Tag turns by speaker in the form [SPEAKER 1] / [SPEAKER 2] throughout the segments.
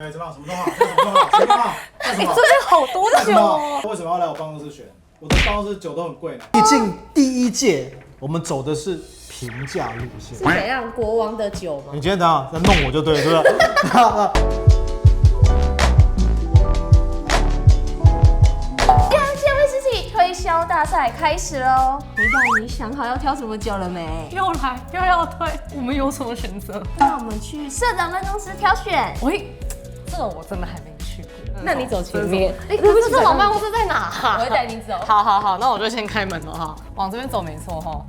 [SPEAKER 1] 怎么样？什么都好，什么都好，什么都好，干什么？
[SPEAKER 2] 这边好多酒哦。
[SPEAKER 1] 为什么要来我办公室选？我的办公室酒都很贵呢。毕竟第一届我们走的是平价路线。
[SPEAKER 2] 是怎样？国王的酒吗？
[SPEAKER 1] 你今天等下在弄我就对了，是不是？
[SPEAKER 2] 第二届威士忌推销大赛开始喽！你想好要挑什么酒了没？
[SPEAKER 3] 又来又要推，我们有什么选择？
[SPEAKER 2] 那我们去社长办公室挑选。
[SPEAKER 3] 喂，这个我真的还没去过。
[SPEAKER 2] 那你走前面。
[SPEAKER 3] 可是这种办公室在哪？
[SPEAKER 2] 我会带你走。
[SPEAKER 3] 好，那我就先开门了哈，往这边走没错哈。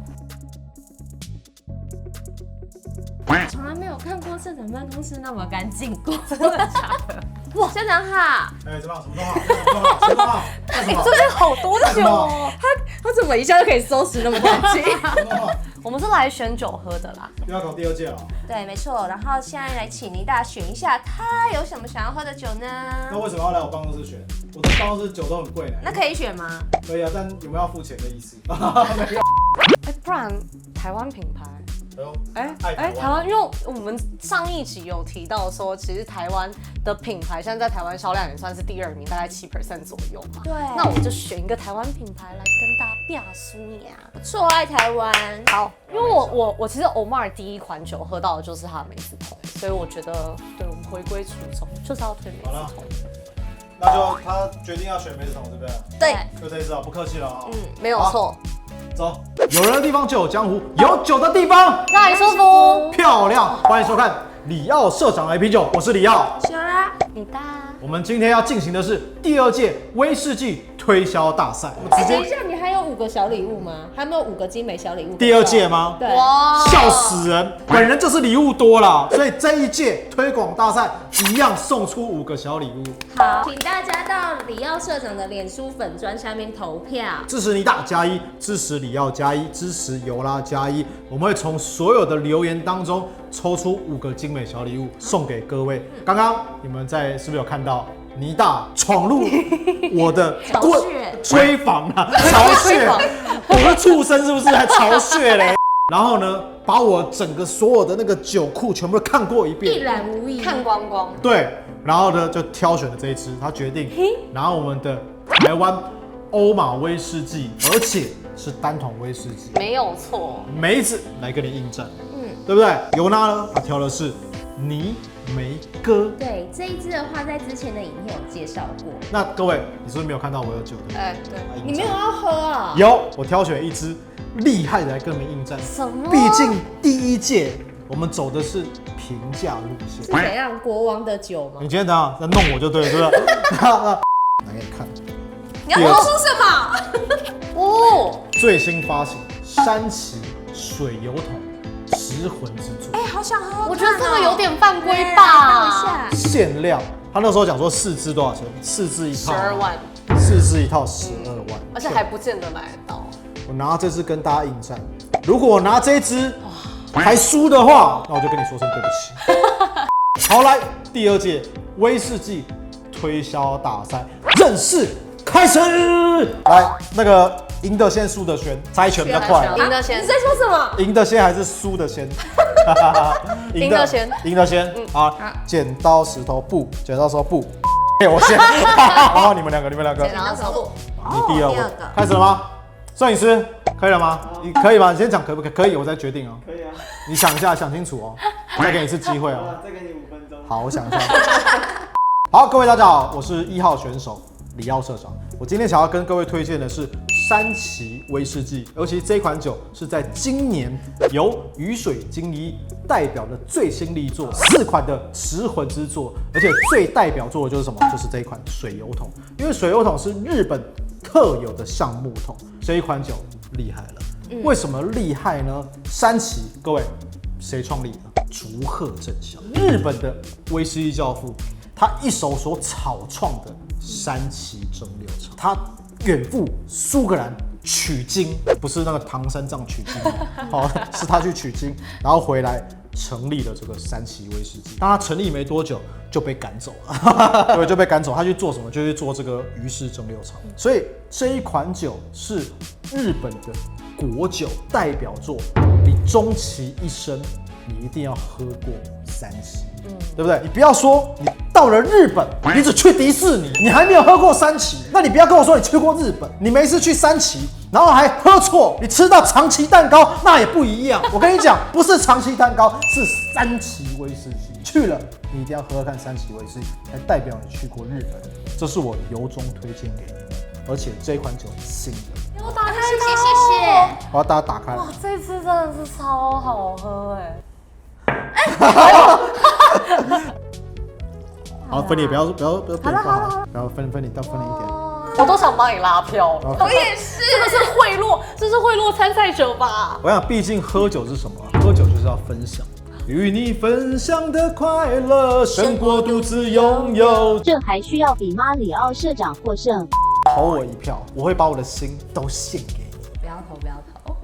[SPEAKER 2] 从来没有看过社长办公室那么干净过。
[SPEAKER 3] 真的假的？
[SPEAKER 2] 哇，社长好。
[SPEAKER 1] 怎么样？什么都好，什么都好，什么都好，干什么？
[SPEAKER 3] 这边好多酒哦。
[SPEAKER 2] 他怎么一下就可以收拾那么干净？
[SPEAKER 3] 我们是来选酒喝的啦。
[SPEAKER 1] 又要考第二届了。
[SPEAKER 2] 对，没错。然后现在来请倪大选一下，他有什么想要喝的酒呢？
[SPEAKER 1] 那为什么要来我办公室选？我的办公室酒都很贵呢。
[SPEAKER 2] 那可以选吗？
[SPEAKER 1] 可以啊，但有没有要付钱的意思？没有。
[SPEAKER 3] 不然台湾品牌。
[SPEAKER 1] 台
[SPEAKER 3] 湾，因为我们上一集有提到说，其实台湾的品牌现在在台湾销量也算是第2名，大概7% 左右嘛。
[SPEAKER 2] 对。
[SPEAKER 3] 那我就选一个台湾品牌来跟大家表述呀。
[SPEAKER 2] 不错，爱台湾。
[SPEAKER 3] 好，因为我其实 Omar 第一款酒喝到的就是它的梅子桶，所以我觉得，对我们回归初衷就是要推梅子桶。
[SPEAKER 1] 那就他决定要选梅子桶，对不对？
[SPEAKER 2] 对。
[SPEAKER 1] 就这一次啊，不客气了啊。
[SPEAKER 3] 没有错。
[SPEAKER 1] 走，有人的地方就有江湖，有酒的地方
[SPEAKER 3] 让你舒服。
[SPEAKER 1] 漂亮，欢迎收看李奥社长来啤酒，我是李奥。
[SPEAKER 2] 小啦，
[SPEAKER 3] 你大。
[SPEAKER 1] 我们今天要进行的是第2届威士忌推销大赛。
[SPEAKER 2] 等一下，你还有5个小礼物吗？还没有5个精美小礼物？
[SPEAKER 1] 第2届吗？
[SPEAKER 2] 对。
[SPEAKER 3] 哇，
[SPEAKER 1] 笑死人！本人就是礼物多啦，所以这一届推广大赛一样送出5个小礼物。
[SPEAKER 2] 好，请大家到李奥社长的脸书粉专下面投票，
[SPEAKER 1] 支持倪大+1，支持李奥+1，支持尤拉+1。我们会从所有的留言当中抽出5个精美小礼物送给各位。刚刚你们是不是有看到倪大闯入我的闺房啊？巢穴，我是畜生是不是？还巢穴嘞？然后呢，把我整个所有的那个酒库全部都看过一遍，
[SPEAKER 2] 一览无遗，
[SPEAKER 3] 看光光。
[SPEAKER 1] 对，然后呢就挑选了这一支，他决定拿我们的台湾欧玛威士忌，而且是单桶威士忌，
[SPEAKER 3] 没有错，
[SPEAKER 1] 梅子来跟你应战，对不对？尤娜呢，他挑的是泥梅哥。
[SPEAKER 2] 对，这一支的话，在之前的影片有介绍过。
[SPEAKER 1] 那各位，你是不是没有看到我有酒的？
[SPEAKER 3] 对，
[SPEAKER 2] 你没有要喝啊？
[SPEAKER 1] 有，我挑选一支厉害的来跟你们应战。
[SPEAKER 3] 什么？
[SPEAKER 1] 毕竟第1届我们走的是平价路线。
[SPEAKER 2] 是怎样？国王的酒吗？
[SPEAKER 1] 你今天等下在弄我就对了，是不是？来给你看。
[SPEAKER 2] 你要说什么？
[SPEAKER 3] 哦，
[SPEAKER 1] 最新发行山崎水油桶食魂之作。
[SPEAKER 2] 好想喝。
[SPEAKER 3] 我觉得这个有点犯规吧。
[SPEAKER 1] 限量，他那时候讲说4支多少钱？4支一套
[SPEAKER 3] 12万
[SPEAKER 1] ，4支一套12万，
[SPEAKER 3] 而且还不见得买得到。
[SPEAKER 1] 我拿这支跟大家应战，如果我拿这一支还输的话，那我就跟你说声对不起。好，来第2届威士忌推销大赛正式开始。来，那个赢的先，输的先，猜拳比较快。
[SPEAKER 3] 赢的先。
[SPEAKER 2] 你在说什么？
[SPEAKER 1] 赢的先还是输的先？
[SPEAKER 3] 赢的先。
[SPEAKER 1] 赢的先。好，剪刀石头布，剪刀石头布。我先。好，你们两个。
[SPEAKER 3] 剪刀石头布。
[SPEAKER 1] 你第2个。开始了吗？摄影师，可以了吗？你可以吗？你先讲可不可以？可以，我再决定哦。
[SPEAKER 4] 可以啊。
[SPEAKER 1] 你想一下，想清楚哦。再给你一次机会哦。
[SPEAKER 4] 再给你5分钟。
[SPEAKER 1] 好，我想一下。好，各位大家好，我是1号选手李奥社长。我今天想要跟各位推荐的是山崎威士忌，尤其这款酒是在今年由雨水精一代表的最新力作4款的食魂之作，而且最代表作的就是什么？就是这一款水油桶，因为水油桶是日本特有的橡木桶，这一款酒厉害了。为什么厉害呢？山崎，各位谁创立的？竹贺正孝，日本的威士忌教父，他一手所草创的山崎蒸馏厂，他远赴苏格兰取经，不是那个唐三藏取经，好，是他去取经，然后回来成立了这个山崎威士忌。当他成立没多久就被赶走了，对，就被赶走。他去做什么？就去做这个鱼式蒸馏厂。所以这一款酒是日本的国酒代表作，你终其一生你一定要喝过山崎。对不对？你不要说你到了日本，你只去迪士尼，你还没有喝过三旗，那你不要跟我说你去过日本，你没事去三旗，然后还喝错，你吃到长崎蛋糕那也不一样。我跟你讲，不是长崎蛋糕，是三旗威士忌。去了，你一定要喝喝看三旗威士忌，才代表你去过日本。这是我由衷推荐给你，而且这一款酒是新的。
[SPEAKER 3] 我打开它，
[SPEAKER 2] 谢谢。
[SPEAKER 1] 我要大家打开。
[SPEAKER 3] 哇，这次真的是超好喝
[SPEAKER 1] 好，分你不要对话，不要分你，到分你一点。
[SPEAKER 3] 我都想帮你拉票。
[SPEAKER 2] 我也是，
[SPEAKER 3] 这个是贿赂，这是贿赂参赛者吧？
[SPEAKER 1] 我想，毕竟喝酒是什么？喝酒就是要分享。与你分享的快乐胜过独自拥有。
[SPEAKER 4] 这还需要比马里奥社长获胜。
[SPEAKER 1] 投我一票，我会把我的心都献给你。
[SPEAKER 2] 不要投，不要投。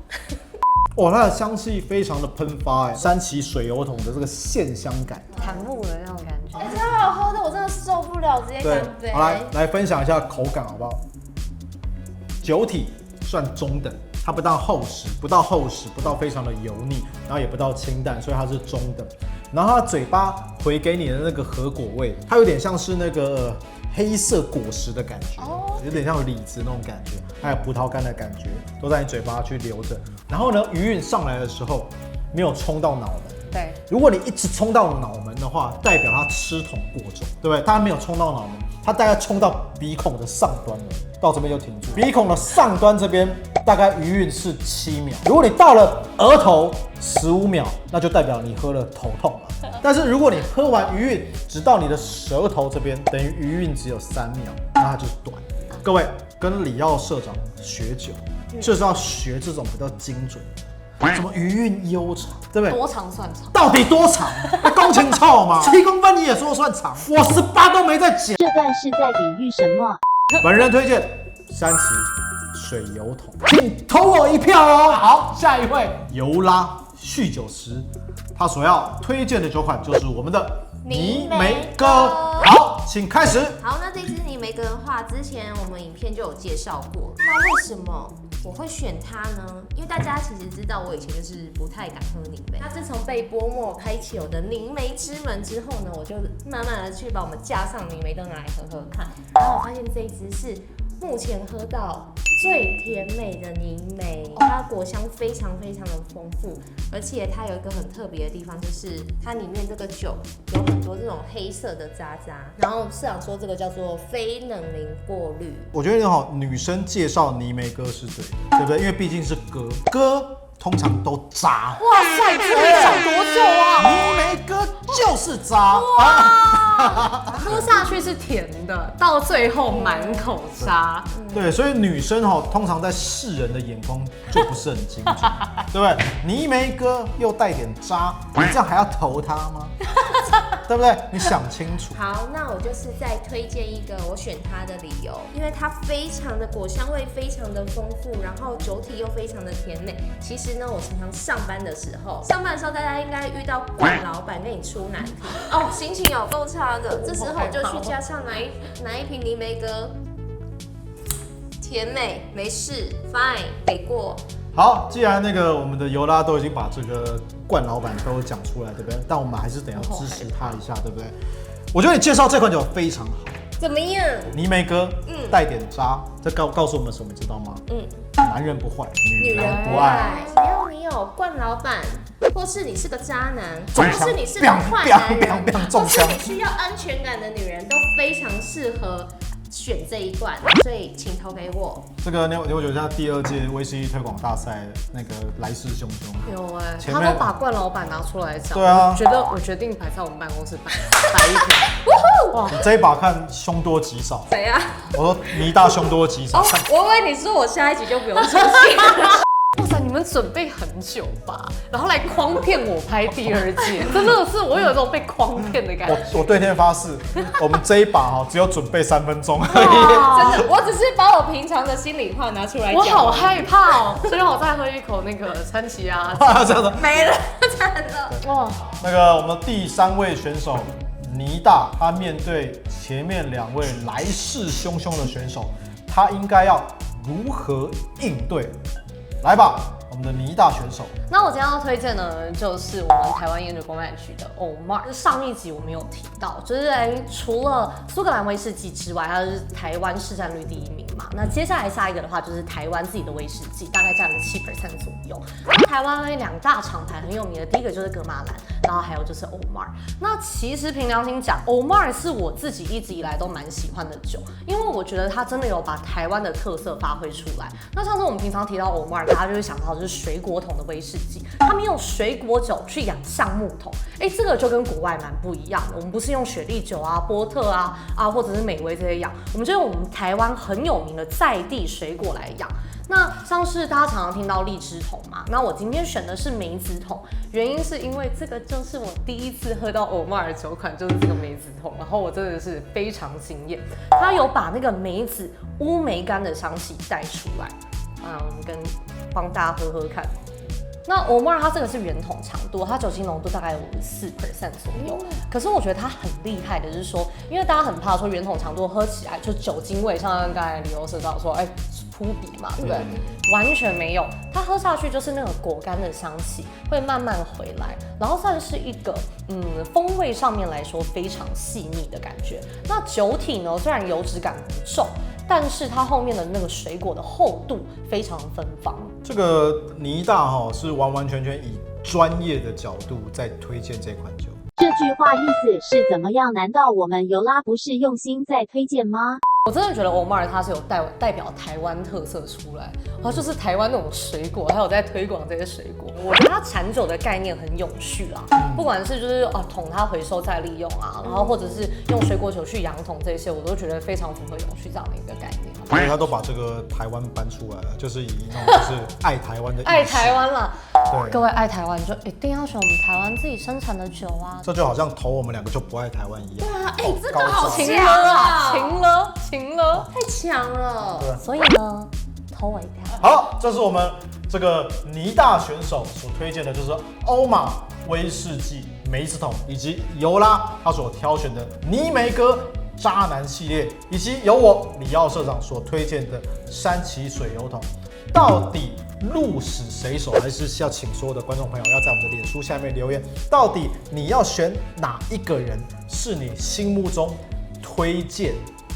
[SPEAKER 1] 哇，它的香气非常的喷发，山崎水油桶的这个线香感，
[SPEAKER 3] 檀木的那种感觉。
[SPEAKER 2] 超好喝的，我真的受不了，直接
[SPEAKER 1] 对
[SPEAKER 2] 干杯。
[SPEAKER 1] 好，来分享一下口感好不好？酒体算中等，它不到厚实，不到非常的油腻，然后也不到清淡，所以它是中等。然后它嘴巴回给你的那个核果味，它有点像是那个黑色果实的感觉，有点像李子那种感觉，还有葡萄干的感觉，都在你嘴巴去留着。然后呢，余韵上来的时候没有冲到脑门。
[SPEAKER 3] 对，
[SPEAKER 1] 如果你一直冲到脑门的话，代表它吃桶过重，对不对？它没有冲到脑门，它大概冲到鼻孔的上端了，到这边就停住。鼻孔的上端这边大概余韵是7秒，如果你到了额头15秒，那就代表你喝了头痛了。但是如果你喝完余韵只到你的舌头这边，等于余韵只有3秒，那它就是短。各位跟李耀社长学酒，就是要学这种比较精准。什么余韵悠长，对不对？
[SPEAKER 3] 多长算长？
[SPEAKER 1] 到底多长？公斤臭吗？7公分你也说算长？我18都没在减。
[SPEAKER 4] 这段是在比喻什么？
[SPEAKER 1] 本人推荐山崎水油桶，请投我一票哦。好，下一位尤拉酗酒师，他所要推荐的酒款就是我们的泥梅哥。好，请开始。
[SPEAKER 2] 好，那这支泥梅哥的话，之前我们影片就有介绍过。那为什么我会选它呢？因为大家其实知道，我以前就是不太敢喝泥梅。那自从被波莫开启我的泥梅之门之后呢，我就慢慢的去把我们架上泥梅都拿来喝喝看。然后我发现这一支是目前喝到最甜美的泥梅，它果香非常非常的丰富，而且它有一个很特别的地方，就是它里面这个酒有很多这种黑色的渣渣，然后社长说这个叫做非冷凝过滤。
[SPEAKER 1] 我觉得好，女生介绍泥梅哥是对的，对不对？因为毕竟是哥通常都渣。
[SPEAKER 3] 哇塞，这个讲多久啊？
[SPEAKER 1] 泥梅哥就是渣。
[SPEAKER 3] 喝下去是甜的，到最后满口渣。
[SPEAKER 1] 对，所以女生通常在世人的眼光就不是很精准，对不对？泥梅哥又带点渣，你这样还要投他吗？对不对？你想清楚。
[SPEAKER 2] 好，那我就是再推荐一个我选它的理由，因为它非常的果香味非常的丰富，然后酒体又非常的甜美。其实呢，我常常上班的时候大家应该遇到管老板跟你出难题哦，心情有够差的，这时候我就去加上拿一瓶泥梅哥，甜美没事 ，fine 给过。
[SPEAKER 1] 好，既然我们的尤拉都已经把这个冠老板都讲出来，对不对？但我们还是得要支持他一下，对不对？我觉得你介绍这款酒非常好。
[SPEAKER 2] 怎么样？
[SPEAKER 1] 泥梅哥，带点渣，这告诉我们什么，你知道吗？男人不坏，女人不爱。
[SPEAKER 2] 只要你有冠老板，或是你是个渣男，
[SPEAKER 1] 中枪
[SPEAKER 2] 或是你是个坏男人，或是
[SPEAKER 1] 中枪
[SPEAKER 2] 你需要安全感的女人，都非常适合选这一罐，所以请投给我。
[SPEAKER 1] 这个牛酒家第2届威士忌推广大赛来势汹汹。
[SPEAKER 3] 有
[SPEAKER 1] 前面
[SPEAKER 3] 他都把冠老板拿出来讲。
[SPEAKER 1] 对啊，
[SPEAKER 3] 我决定摆在我们办公室摆一瓶。
[SPEAKER 1] 哇，你这一把看凶多吉少。
[SPEAKER 2] 谁啊？
[SPEAKER 1] 我说泥大凶多吉少。
[SPEAKER 2] 我以为你说我下一集就不用出现。
[SPEAKER 3] 哇塞，你们准备很久吧？然后来诓骗我拍第2届，真的是我有一种被诓骗的感觉。
[SPEAKER 1] 我对天发誓，我们这一把只有准备3分钟而已。
[SPEAKER 2] 真的，我只是把我平常的心里话拿出来讲。
[SPEAKER 3] 我好害怕哦，所以我再喝一口那个川崎啊，
[SPEAKER 1] 这样的
[SPEAKER 2] 没了，惨了。
[SPEAKER 3] 哇，
[SPEAKER 1] 我们第3位选手泥大，他面对前面2位来势汹汹的选手，他应该要如何应对？来吧，我我们的泥大选手。
[SPEAKER 3] 那我今天要推荐呢，就是我们台湾烟酒公卖局的 Omar。上一集我们有提到，就是除了苏格兰威士忌之外，它是台湾市占率第1名嘛。那接下来下一个的话，就是台湾自己的威士忌，大概占了7% 左右。台湾2大厂牌很有名的，第一个就是格马兰，然后还有就是 Omar。那其实凭良心讲 ，Omar 是我自己一直以来都蛮喜欢的酒，因为我觉得它真的有把台湾的特色发挥出来。那像是我们平常提到 Omar， 大家就会想到就是水果桶的威士忌，他们用水果酒去养橡木桶，这个就跟国外蛮不一样的。我们不是用雪莉酒啊、波特啊或者是美威这些养，我们就用我们台湾很有名的在地水果来养。那像是大家常常听到荔枝桶嘛，那我今天选的是梅子桶，原因是因为这个就是我第一次喝到 Omar 的酒款，就是这个梅子桶，然后我真的是非常惊艳，它有把那个梅子乌梅干的香气带出来。我们帮大家喝喝看。那 Omar 它这个是圆筒长度，它酒精浓度大概有54% 左右。可是我觉得它很厉害的是说，因为大家很怕说圆筒长度喝起来就酒精味，像刚才李欧社长说，扑鼻嘛，对不对？完全没有，它喝下去就是那个果干的香气会慢慢回来，然后算是一个风味上面来说非常细腻的感觉。那酒体呢，虽然油脂感不重，但是它后面的那个水果的厚度非常芬芳。
[SPEAKER 1] 这个泥大是完完全全以专业的角度在推荐这款酒。
[SPEAKER 4] 这句话意思是怎么样？难道我们尤拉不是用心在推荐吗？
[SPEAKER 3] 我真的觉得 Omar 它是有代表台湾特色出来，然后就是台湾那种水果，还有在推广这些水果。我觉得它产酒的概念很永续啊，不管是就是桶它回收再利用啊，然后或者是用水果酒去养桶这些，我都觉得非常符合永续这样的一个概念。
[SPEAKER 1] 因为他都把这个台湾搬出来了，就是以那种就是爱台湾的意识。
[SPEAKER 3] 爱台湾啦，
[SPEAKER 1] 对，
[SPEAKER 3] 各位爱台湾就一定要选我们台湾自己生产的酒啊。
[SPEAKER 1] 这就好像投我们2个就不爱台湾一样。
[SPEAKER 2] 对啊，这个好
[SPEAKER 3] 情
[SPEAKER 2] 强啊，
[SPEAKER 3] 情了，
[SPEAKER 2] 太强了。
[SPEAKER 1] 对，
[SPEAKER 3] 所以呢，投我一票。
[SPEAKER 1] 好，这是我们这个泥大选手所推荐的，就是欧玛威士忌梅子桶，以及尤拉他所挑选的泥梅哥渣男系列，以及由我李耀社长所推荐的山崎水油桶。到底鹿死谁手？还是要请所有的观众朋友要在我们的脸书下面留言，到底你要选哪一个人是你心目中推荐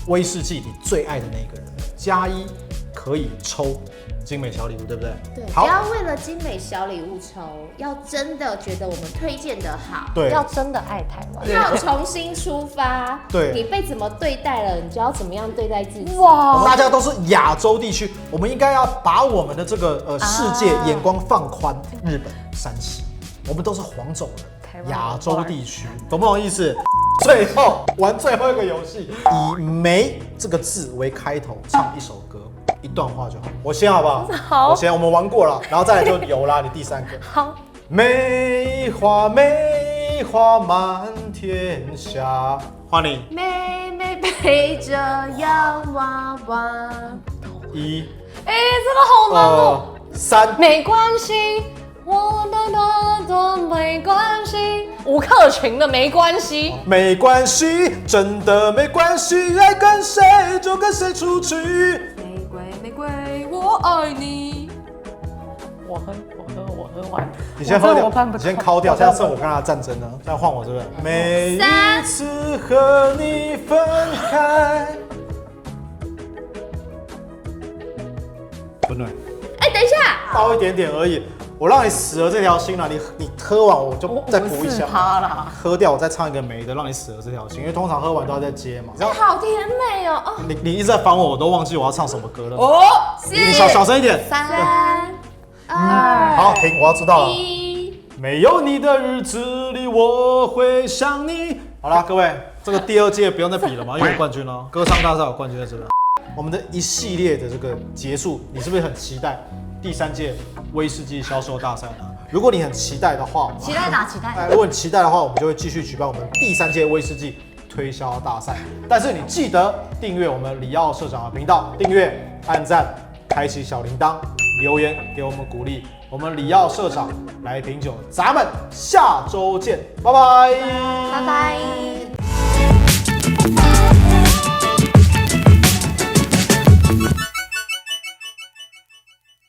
[SPEAKER 1] 威士忌你最爱的那个人？加1可以抽精美小礼物，对不对？
[SPEAKER 2] 对，
[SPEAKER 1] 好，
[SPEAKER 2] 不要为了精美小礼物抽，要真的觉得我们推荐的好，
[SPEAKER 1] 对，
[SPEAKER 3] 要真的爱台湾，
[SPEAKER 2] 要重新出发。
[SPEAKER 1] 对，
[SPEAKER 2] 你被怎么对待了，你就要怎么样对待自己。
[SPEAKER 1] 我们大家都是亚洲地区，我们应该要把我们的这个世界眼光放宽。日本、山西，我们都是黄种人，亚洲地区，懂不懂意思？最后玩最后一个游戏，以梅这个字为开头，唱一首歌，一段话就好。我先好不好？
[SPEAKER 3] 好，
[SPEAKER 1] 我先，我们玩过了，然后再来就有啦，你第3个。
[SPEAKER 3] 好。
[SPEAKER 1] 梅花梅花满天下，换你。
[SPEAKER 2] 妹妹背着洋娃娃。
[SPEAKER 1] 1，
[SPEAKER 3] 这个好难哦。
[SPEAKER 1] 3，
[SPEAKER 3] 没关系，我的没关系，吴克群的没关系。
[SPEAKER 1] 没关系，真的没关系，爱跟谁就跟谁出去。
[SPEAKER 2] 玫瑰玫瑰，我爱你。
[SPEAKER 3] 我喝完。
[SPEAKER 1] 你先喝掉，
[SPEAKER 3] 你
[SPEAKER 1] 你先敲掉，现在剩我跟他的战争呢，现在换我，对不对？每一次和你分开，不对，
[SPEAKER 2] 等一下，
[SPEAKER 1] 倒一点点而已，我让你死了这条心了，你喝完我就再补一下，
[SPEAKER 3] 啦。
[SPEAKER 1] 喝掉我再唱一个梅的，让你死了这条心，因为通常喝完都要再接嘛。
[SPEAKER 2] 好甜美哦。
[SPEAKER 1] 你一直在烦我，我都忘记我要唱什么歌了。你
[SPEAKER 2] 4、
[SPEAKER 1] 小声一点。
[SPEAKER 2] 3、2，
[SPEAKER 1] 好，停，我要知道了。
[SPEAKER 2] 1。
[SPEAKER 1] 没有你的日子里，我会想你。好啦，各位，这个第2届不用再比了嘛，因为有冠军了，歌唱大赛有冠军在这边。我们的一系列的这个结束，你是不是很期待第3届威士忌销售大赛呢？如果你很期待的话，
[SPEAKER 3] 期待打期待。
[SPEAKER 1] 如果你期待的话，我们就会继续举办我们第3届威士忌推销大赛。但是你记得订阅我们李奥社长的频道，订阅、按赞、开启小铃铛、留言给我们鼓励。我们李奥社长来品酒，咱们下周见，拜拜，
[SPEAKER 2] 拜拜。